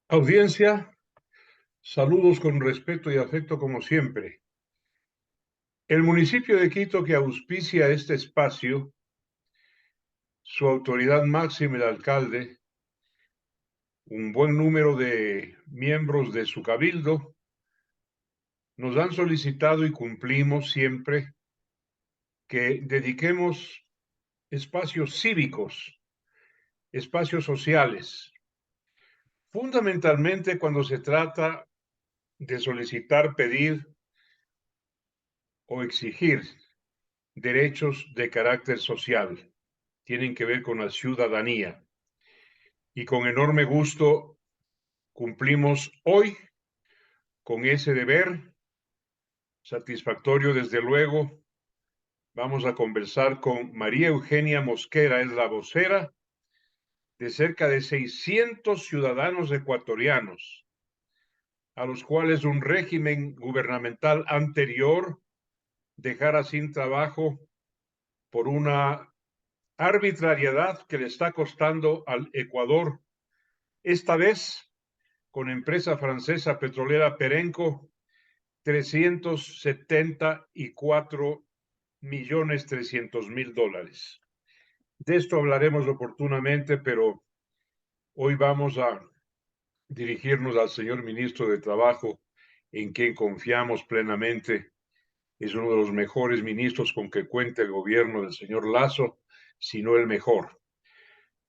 Audiencia, saludos con respeto y afecto como siempre. El municipio de Quito, que auspicia este espacio, su autoridad máxima, el alcalde, un buen número de miembros de su cabildo, nos han solicitado y cumplimos siempre que dediquemos espacios cívicos, espacios sociales, fundamentalmente cuando se trata de solicitar, pedir o exigir derechos de carácter social. Tienen que ver con la ciudadanía. Y con enorme gusto cumplimos hoy con ese deber satisfactorio, desde luego. Vamos a conversar con María Eugenia Mosquera, es la vocera de cerca de 600 ciudadanos ecuatorianos, a los cuales un régimen gubernamental anterior dejara sin trabajo por una arbitrariedad que le está costando al Ecuador, esta vez con empresa francesa petrolera Perenco, 374.300.000 dólares. De esto hablaremos oportunamente, pero hoy vamos a dirigirnos al señor ministro de Trabajo, en quien confiamos plenamente. Es uno de los mejores ministros con que cuenta el gobierno del señor Lasso, si no el mejor.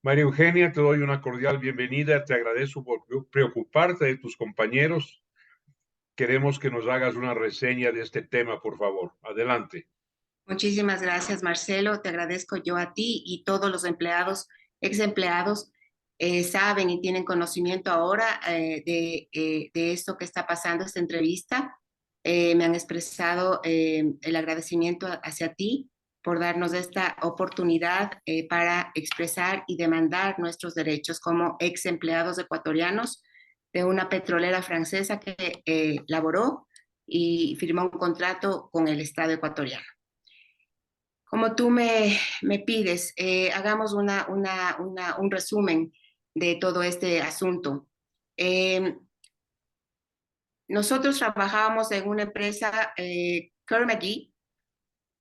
María Eugenia, te doy una cordial bienvenida. Te agradezco por preocuparte de tus compañeros. Queremos que nos hagas una reseña de este tema, por favor. Adelante. Muchísimas gracias, Marcelo. Te agradezco yo a ti y todos los empleados, ex empleados, saben y tienen conocimiento ahora de esto que está pasando, esta entrevista. Me han expresado el agradecimiento hacia ti por darnos esta oportunidad para expresar y demandar nuestros derechos como ex empleados ecuatorianos de una petrolera francesa que laboró y firmó un contrato con el Estado ecuatoriano. Como tú me pides, hagamos un resumen de todo este asunto. Eh, Nosotros trabajábamos en una empresa, Kerr-McGee,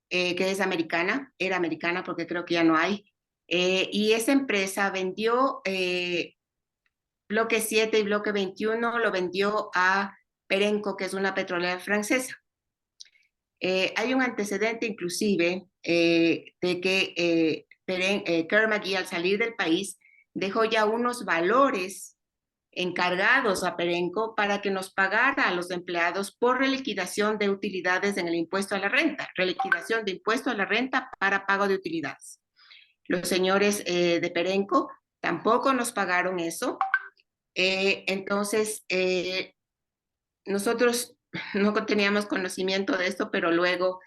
que es americana, era americana porque creo que ya no hay, y esa empresa vendió bloque 7 y bloque 21, lo vendió a Perenco, que es una petrolera francesa. Hay un antecedente inclusive de que Kerr-McGee al salir del país dejó ya unos valores encargados a Perenco para que nos pagara a los empleados por reliquidación de utilidades en el impuesto a la renta, reliquidación de impuesto a la renta para pago de utilidades. Los señores de Perenco tampoco nos pagaron eso. Entonces, nosotros no teníamos conocimiento de esto, pero luego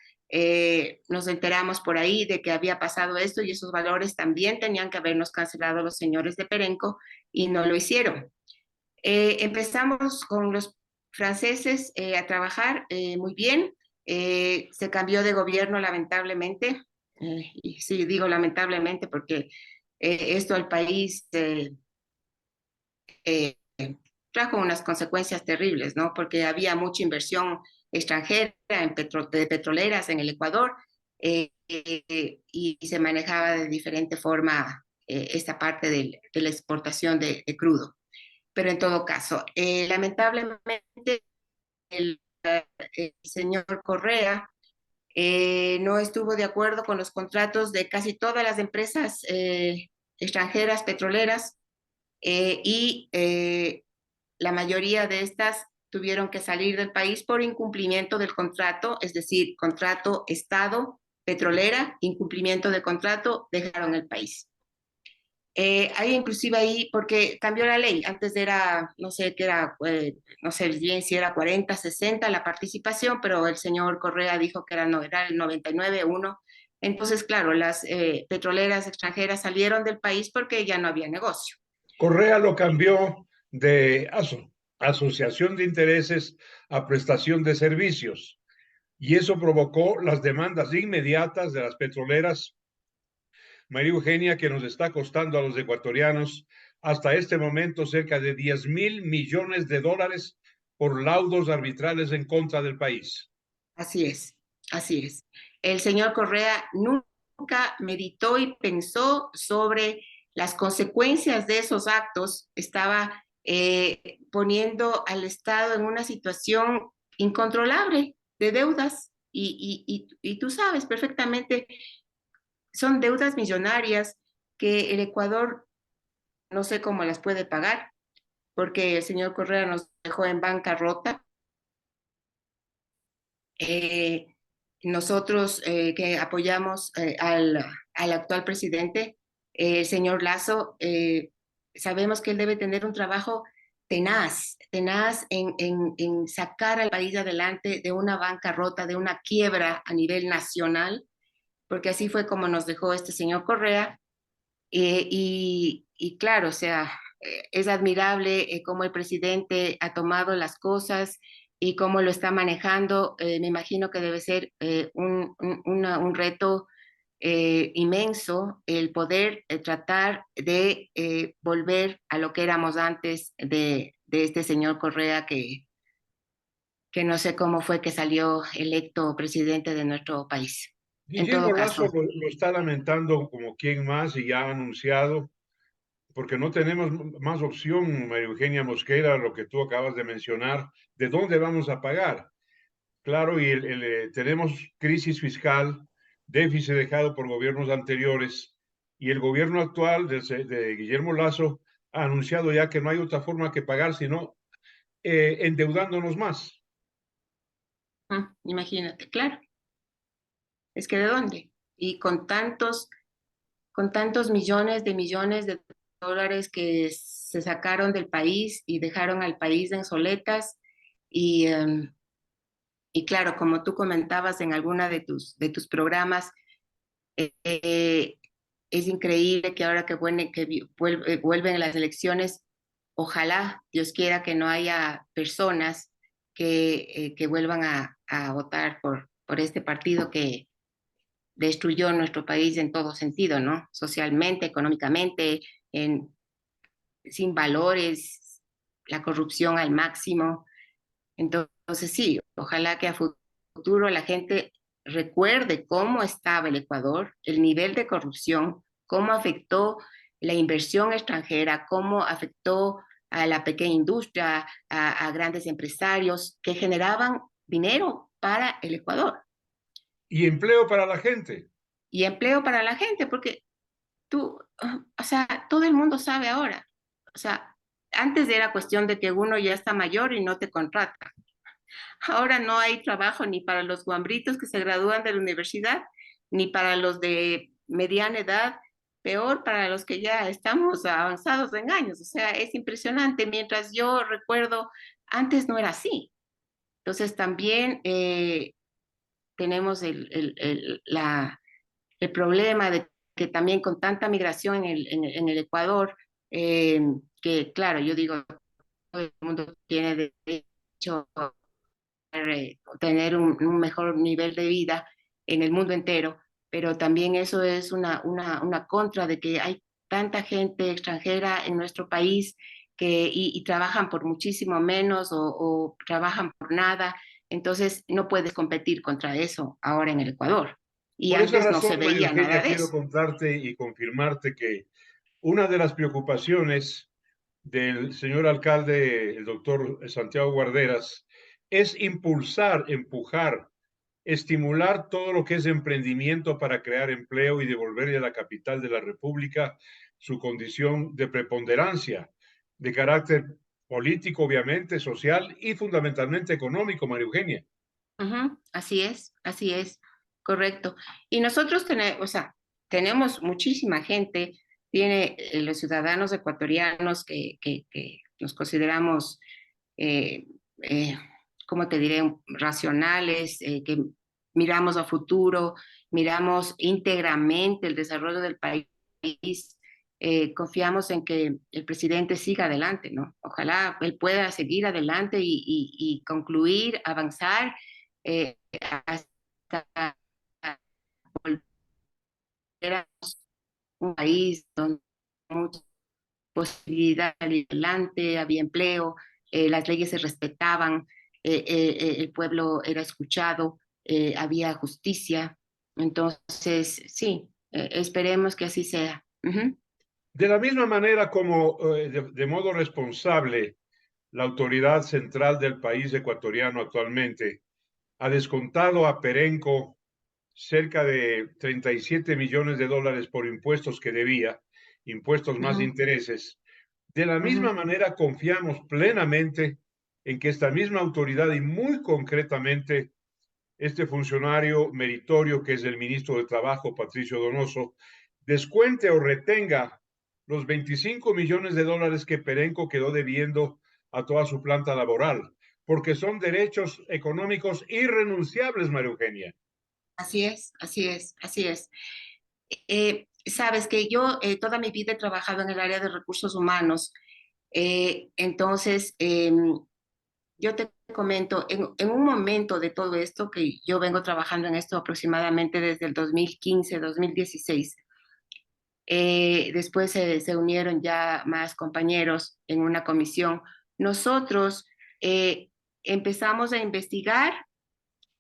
nos enteramos por ahí de que había pasado esto y esos valores también tenían que habernos cancelado los señores de Perenco y no lo hicieron. Empezamos con los franceses a trabajar muy bien. Se cambió de gobierno lamentablemente, y sí digo lamentablemente porque esto al país eh, trajo unas consecuencias terribles, ¿no? Porque había mucha inversión extranjera de petroleras en el Ecuador y se manejaba de diferente forma esta parte de la exportación de crudo. Pero en todo caso, lamentablemente el señor Correa no estuvo de acuerdo con los contratos de casi todas las empresas extranjeras petroleras y la mayoría de estas tuvieron que salir del país por incumplimiento del contrato, es decir, contrato Estado, petrolera, incumplimiento de contrato, dejaron el país. Hay inclusive ahí, porque cambió la ley, antes era, no sé qué era, no sé bien si era 40, 60 la participación, pero el señor Correa dijo que era, no, era el 99-1. Entonces, claro, las petroleras extranjeras salieron del país porque ya no había negocio. Correa lo cambió de asociación de intereses a prestación de servicios, y eso provocó las demandas inmediatas de las petroleras, María Eugenia, que nos está costando a los ecuatorianos hasta este momento cerca de 10.000 millones de dólares por laudos arbitrales en contra del país. Así es, así es. El señor Correa nunca meditó y pensó sobre las consecuencias de esos actos. Estaba poniendo al Estado en una situación incontrolable de deudas y tú sabes perfectamente, son deudas millonarias que el Ecuador no sé cómo las puede pagar, porque el señor Correa nos dejó en bancarrota. Eh, nosotros que apoyamos al actual presidente, el señor Lazo, sabemos que él debe tener un trabajo tenaz, tenaz en sacar al país adelante de una bancarrota, de una quiebra a nivel nacional, porque así fue como nos dejó este señor Correa. Y claro, o sea, es admirable cómo el presidente ha tomado las cosas y cómo lo está manejando. Me imagino que debe ser un reto inmenso el poder tratar de volver a lo que éramos antes de este señor Correa que no sé cómo fue que salió electo presidente de nuestro país. En todo Guillermo Lazo caso. lo está lamentando como quien más y ya ha anunciado, porque no tenemos más opción, María Eugenia Mosquera, lo que tú acabas de mencionar, ¿de dónde vamos a pagar? Claro, y tenemos crisis fiscal, déficit dejado por gobiernos anteriores, y el gobierno actual de Guillermo Lazo ha anunciado ya que no hay otra forma que pagar sino endeudándonos más. Imagínate, claro, es que ¿de dónde? Y con tantos millones de dólares que se sacaron del país y dejaron al país en soletas y, y claro, como tú comentabas en alguna de tus programas, eh, es increíble que ahora que, vuelven las elecciones, ojalá Dios quiera que no haya personas que vuelvan a votar por este partido que destruyó nuestro país en todo sentido, ¿no? Socialmente, económicamente, en, sin valores, la corrupción al máximo. Entonces, sí, ojalá que a futuro la gente recuerde cómo estaba el Ecuador, el nivel de corrupción, cómo afectó la inversión extranjera, cómo afectó a la pequeña industria, a grandes empresarios que generaban dinero para el Ecuador Y empleo para la gente. y empleo para la gente, porque tú, o sea, todo el mundo sabe ahora. O sea, antes era cuestión de que uno ya está mayor y no te contrata. Ahora no hay trabajo ni para los guambritos que se gradúan de la universidad, ni para los de mediana edad, peor para los que ya estamos avanzados en años. O sea, es impresionante. Mientras yo recuerdo, antes no era así. Entonces también tenemos el problema de que también con tanta migración en el Ecuador, eh, que claro, yo digo, todo el mundo tiene derecho a tener un mejor nivel de vida en el mundo entero, pero también eso es una contra de que hay tanta gente extranjera en nuestro país y trabajan por muchísimo menos o trabajan por nada, entonces no puedes competir contra eso ahora en el Ecuador. Y Por esa antes no se razón, María veía nada Eugenia, de quiero eso. contarte y confirmarte que una de las preocupaciones del señor alcalde, el doctor Santiago Guarderas, es impulsar, empujar, estimular todo lo que es emprendimiento para crear empleo y devolverle a la capital de la República su condición de preponderancia, de carácter político, obviamente, social y fundamentalmente económico, María Eugenia. Así es, correcto. Y nosotros tenemos, o sea, tenemos muchísima gente, tiene los ciudadanos ecuatorianos que nos consideramos, eh, eh, ¿cómo te diré?, racionales, que miramos a futuro, miramos íntegramente el desarrollo del país, confiamos en que el presidente siga adelante, ¿no? Ojalá él pueda seguir adelante y concluir, avanzar hasta volver a un país donde muchos posibilidad de salir adelante, había empleo, las leyes se respetaban, el pueblo era escuchado, había justicia. Entonces, sí, esperemos que así sea. Ujú. De la misma manera como de modo responsable, la autoridad central del país ecuatoriano actualmente ha descontado a Perenco cerca de 37 millones de dólares por impuestos que debía, impuestos más Ujú, intereses. De la ujú. misma manera, confiamos plenamente en que esta misma autoridad y muy concretamente este funcionario meritorio que es el ministro de Trabajo, Patricio Donoso, descuente o retenga los 25 millones de dólares que Perenco quedó debiendo a toda su planta laboral, porque son derechos económicos irrenunciables, María Eugenia. Así es, así es, así es. Sabes que yo toda mi vida he trabajado en el área de recursos humanos. Entonces, yo te comento, en un momento de todo esto, que yo vengo trabajando en esto aproximadamente desde el 2015, 2016, después se unieron ya más compañeros en una comisión. Nosotros empezamos a investigar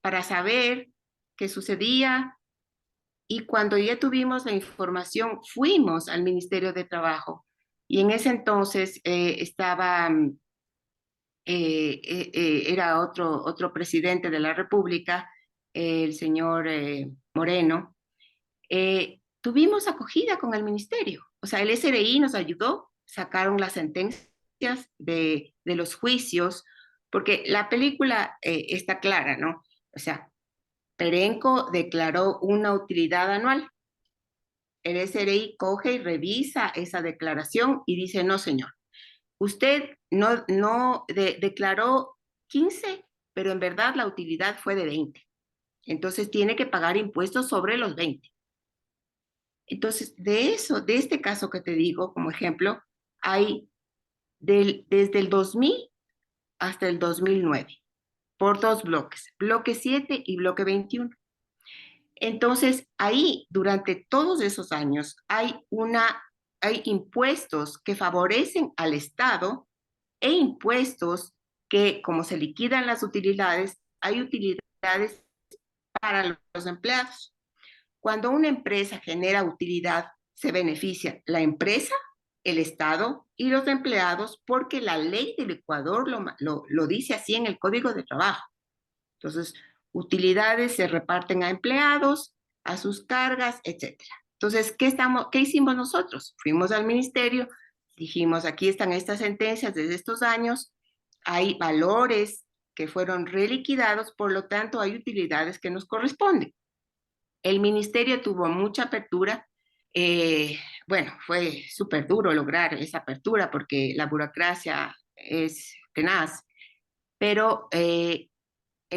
para saber qué sucedía y cuando ya tuvimos la información fuimos al Ministerio de Trabajo y en ese entonces estaba era otro presidente de la República, el señor Moreno. Tuvimos acogida con el ministerio. O sea, el SRI nos ayudó, sacaron las sentencias de los juicios, porque la película está clara, ¿no? O sea, Perenco declaró una utilidad anual. El SRI coge y revisa esa declaración y dice, no, señor, usted no declaró 15, pero en verdad la utilidad fue de 20. Entonces tiene que pagar impuestos sobre los 20. Entonces, de eso, de este caso que te digo como ejemplo, hay desde el 2000 hasta el 2009, por dos bloques, bloque 7 y bloque 21. Entonces, ahí, durante todos esos años, hay impuestos que favorecen al Estado e impuestos que, como se liquidan las utilidades, hay utilidades para los empleados. Cuando una empresa genera utilidad, se beneficia la empresa, el Estado y los empleados porque la ley del Ecuador lo dice así en el Código de Trabajo. Entonces, utilidades se reparten a empleados, a sus cargas, etcétera. Entonces, ¿qué hicimos nosotros? Fuimos al ministerio, dijimos, aquí están estas sentencias desde estos años, hay valores que fueron reliquidados, por lo tanto, hay utilidades que nos corresponden. El ministerio tuvo mucha apertura. Bueno, fue súper duro lograr esa apertura porque la burocracia es tenaz, pero el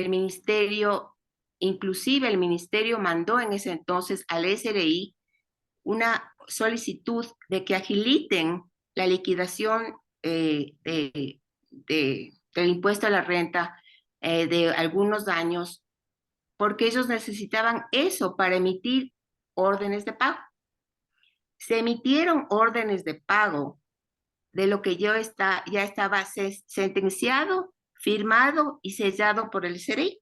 ministerio, inclusive el ministerio mandó en ese entonces al SRI una solicitud de que agiliten la liquidación del impuesto a la renta de algunos daños, porque ellos necesitaban eso para emitir órdenes de pago. Se emitieron órdenes de pago de lo que ya estaba sentenciado, firmado y sellado por el SRI.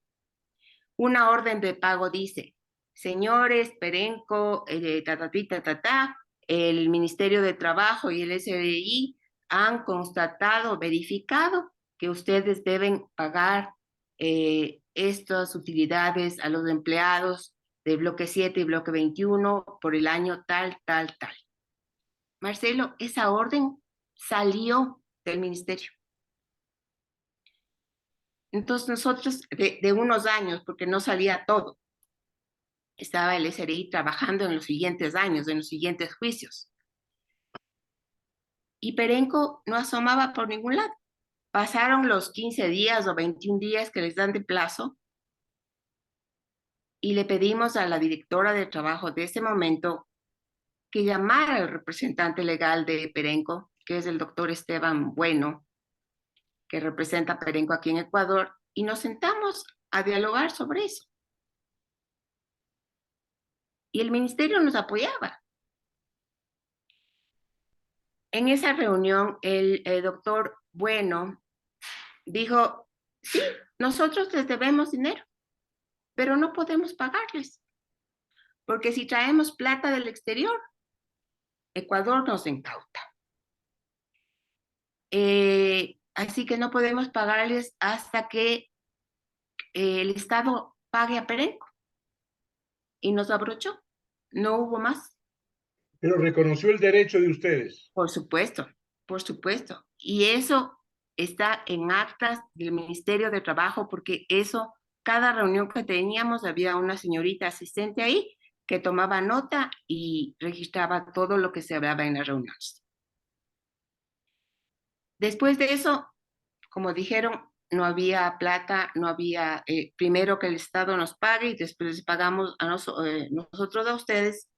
Una orden de pago dice, señores Perenco, el Ministerio de Trabajo y el SRI han constatado, verificado que ustedes deben pagar estas utilidades a los empleados de bloque 7 y bloque 21 por el año tal, tal, tal. Marcelo, esa orden salió del ministerio. Entonces nosotros, de unos años, porque no salía todo, estaba el SRI trabajando en los siguientes años, en los siguientes juicios. Y Perenco no asomaba por ningún lado. Pasaron los 15 días o 21 días que les dan de plazo y le pedimos a la directora de trabajo de ese momento que llamara al representante legal de Perenco, que es el doctor Esteban Bueno, que representa a Perenco aquí en Ecuador, y nos sentamos a dialogar sobre eso. Y el ministerio nos apoyaba. En esa reunión, el doctor Bueno dijo, sí, nosotros les debemos dinero, pero no podemos pagarles, porque si traemos plata del exterior, Ecuador nos incauta. Así que no podemos pagarles hasta que el Estado pague a Perenco. Y nos abrochó. No hubo más. Pero reconoció el derecho de ustedes. Por supuesto, por supuesto. Y eso está en actas del Ministerio de Trabajo, porque eso, cada reunión que teníamos, había una señorita asistente ahí que tomaba nota y registraba todo lo que se hablaba en las reuniones. Después de eso, como dijeron, no había plata, no había, primero que el Estado nos pague y después les pagamos a nosotros a ustedes.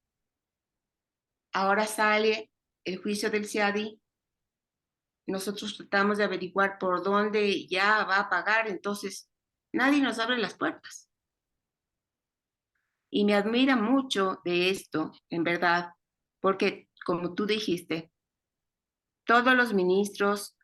Ahora sale el juicio del CIADI, nosotros tratamos de averiguar por dónde ya va a pagar, entonces nadie nos abre las puertas. Y me admira mucho de esto, en verdad, porque como tú dijiste, todos los ministros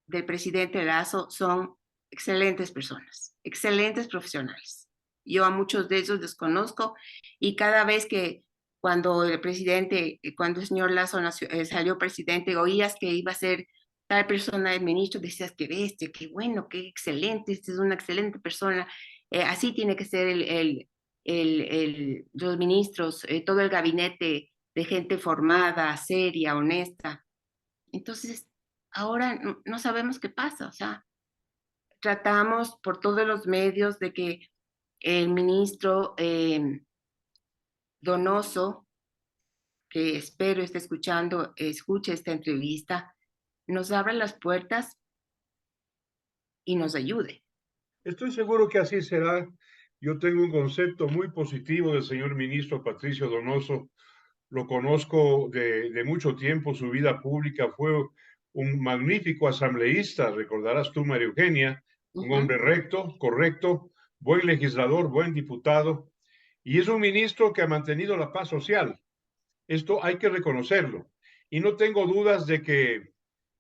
del presidente Lazo son excelentes personas, excelentes profesionales. Yo a muchos de ellos desconozco y cada vez que cuando el presidente, cuando el señor Lazo salió presidente, oías que iba a ser tal persona el ministro, decías que bestia, qué bueno, qué excelente, este es una excelente persona. Así tiene que ser los ministros, todo el gabinete de gente formada, seria, honesta. Entonces, ahora no sabemos qué pasa, o sea, tratamos por todos los medios de que el ministro Donoso, que espero esté escuchando, escuche esta entrevista, nos abra las puertas y nos ayude. Estoy seguro que así será. Yo tengo un concepto muy positivo del señor ministro Patricio Donoso. Lo conozco de mucho tiempo, su vida pública fue un magnífico asambleísta, recordarás tú, María Eugenia, un Ujú. hombre recto, correcto, buen legislador, buen diputado, y es un ministro que ha mantenido la paz social. Esto hay que reconocerlo. Y no tengo dudas de que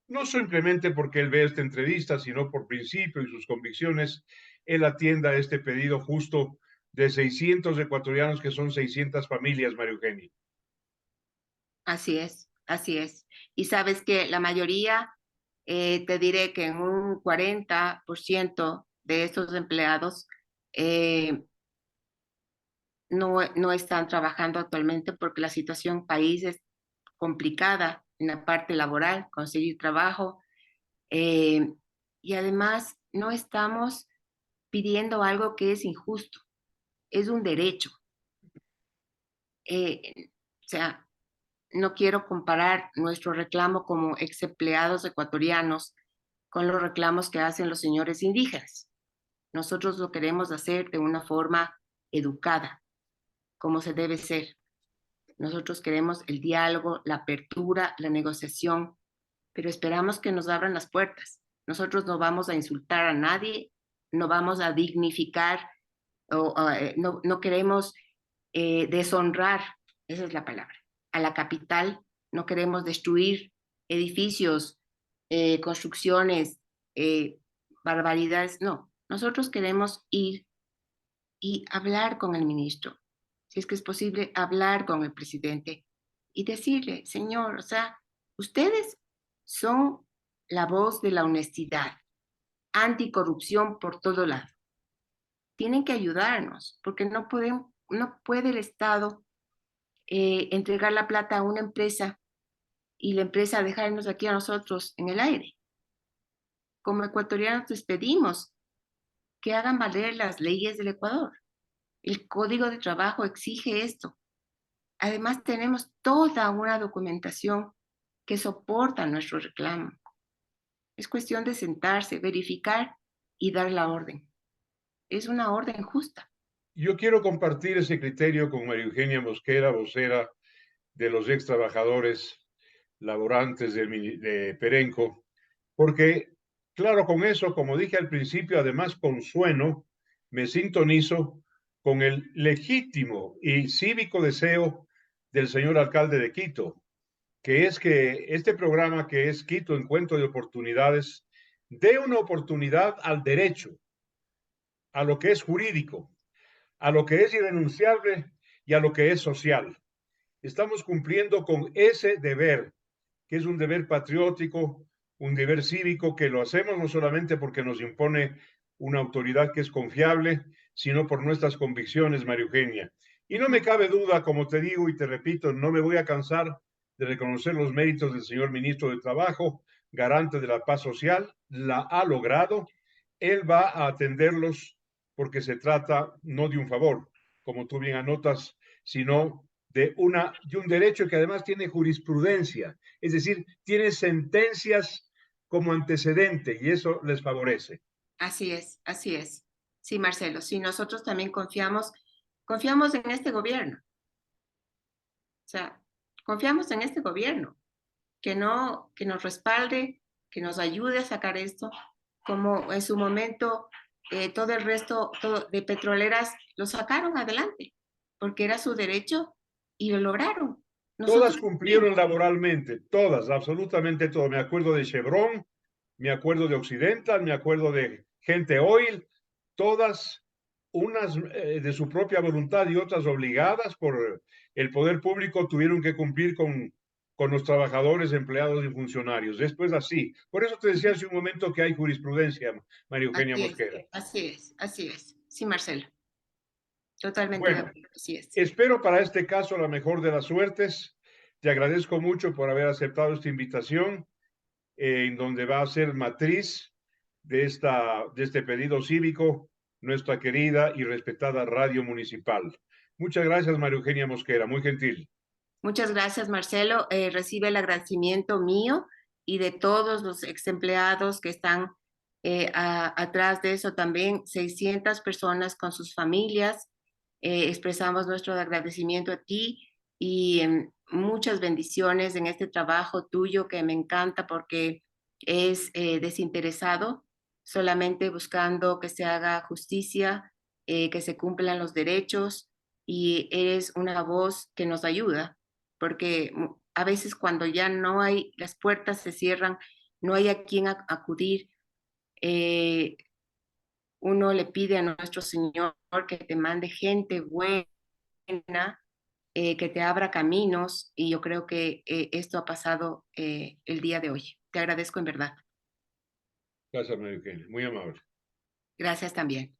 no simplemente porque él ve esta entrevista, sino por principio y sus convicciones, él atienda este pedido justo de 600 ecuatorianos, que son 600 familias, María Eugenia. Así es, así es. Y sabes que la mayoría, te diré que en un 40% de estos empleados eh, no están trabajando actualmente porque la situación país es complicada en la parte laboral, conseguir trabajo. eh, y además no estamos pidiendo algo que es injusto, es un derecho. O sea, no quiero comparar nuestro reclamo como ex empleados ecuatorianos con los reclamos que hacen los señores indígenas. Nosotros lo queremos hacer de una forma educada, como se debe ser. Nosotros queremos el diálogo, la apertura, la negociación, pero esperamos que nos abran las puertas. Nosotros no vamos a insultar a nadie, no vamos a dignificar, no queremos deshonrar, esa es la palabra, a la capital, no queremos destruir edificios, construcciones, eh, barbaridades, no. Nosotros queremos ir y hablar con el ministro, si es que es posible, hablar con el presidente y decirle, señor, o sea, ustedes son la voz de la honestidad, anticorrupción por todo lado. Tienen que ayudarnos, porque no puede el Estado entregar la plata a una empresa y la empresa dejarnos aquí a nosotros en el aire. Como ecuatorianos les pedimos que hagan valer las leyes del Ecuador. El Código de Trabajo exige esto. Además, tenemos toda una documentación que soporta nuestro reclamo. Es cuestión de sentarse, verificar y dar la orden. Es una orden justa. Yo quiero compartir ese criterio con María Eugenia Mosquera, vocera de los ex trabajadores laborantes de Perenco, porque, claro, con eso, como dije al principio, además consueno, me sintonizo con el legítimo y cívico deseo del señor alcalde de Quito. que es que este programa que es Quito Encuentro de Oportunidades dé una oportunidad al derecho, a lo que es jurídico, a lo que es irrenunciable y a lo que es social. Estamos cumpliendo con ese deber, que es un deber patriótico, un deber cívico, que lo hacemos no solamente porque nos impone una autoridad que es confiable, sino por nuestras convicciones, María Eugenia. Y no me cabe duda, como te digo y te repito, no me voy a cansar de reconocer los méritos del señor ministro de Trabajo, garante de la paz social, la ha logrado. Él va a atenderlos porque se trata no de un favor, como tú bien anotas, sino de un derecho que además tiene jurisprudencia, es decir, tiene sentencias como antecedente y eso les favorece. Así es, así es. Sí, Marcelo, sí, nosotros también confiamos en este gobierno. O sea, confiamos en este gobierno, que nos respalde, que nos ayude a sacar esto, como en su momento todo el resto de petroleras lo sacaron adelante, porque era su derecho y lo lograron. Todas Nosotros cumplieron también. laboralmente, todas, absolutamente todo. Me acuerdo de Chevron, me acuerdo de Occidental, me acuerdo de Gente Oil, todas unas de su propia voluntad y otras obligadas por el poder público tuvieron que cumplir con los trabajadores, empleados y funcionarios. Después así. Por eso te decía hace un momento que hay jurisprudencia, María Eugenia Así es, Mosquera. así es, así es. Sí, Marcelo, totalmente de Bueno, acuerdo, así es. espero para este caso la mejor de las suertes. Te agradezco mucho por haber aceptado esta invitación, en donde va a ser matriz de este pedido cívico nuestra querida y respetada radio municipal. Muchas gracias, María Eugenia Mosquera, muy gentil. Muchas gracias, Marcelo. Recibe el agradecimiento mío y de todos los ex empleados que están atrás de eso también, 600 personas con sus familias. Expresamos nuestro agradecimiento a ti y muchas bendiciones en este trabajo tuyo que me encanta porque es desinteresado, solamente buscando que se haga justicia, que se cumplan los derechos y eres una voz que nos ayuda porque a veces cuando ya no hay, las puertas se cierran, no hay a quién acudir, eh, uno le pide a nuestro Señor que te mande gente buena, que te abra caminos, y yo creo que esto ha pasado el día de hoy. Te agradezco en verdad. Gracias, María Eugenia, muy amable. Gracias también.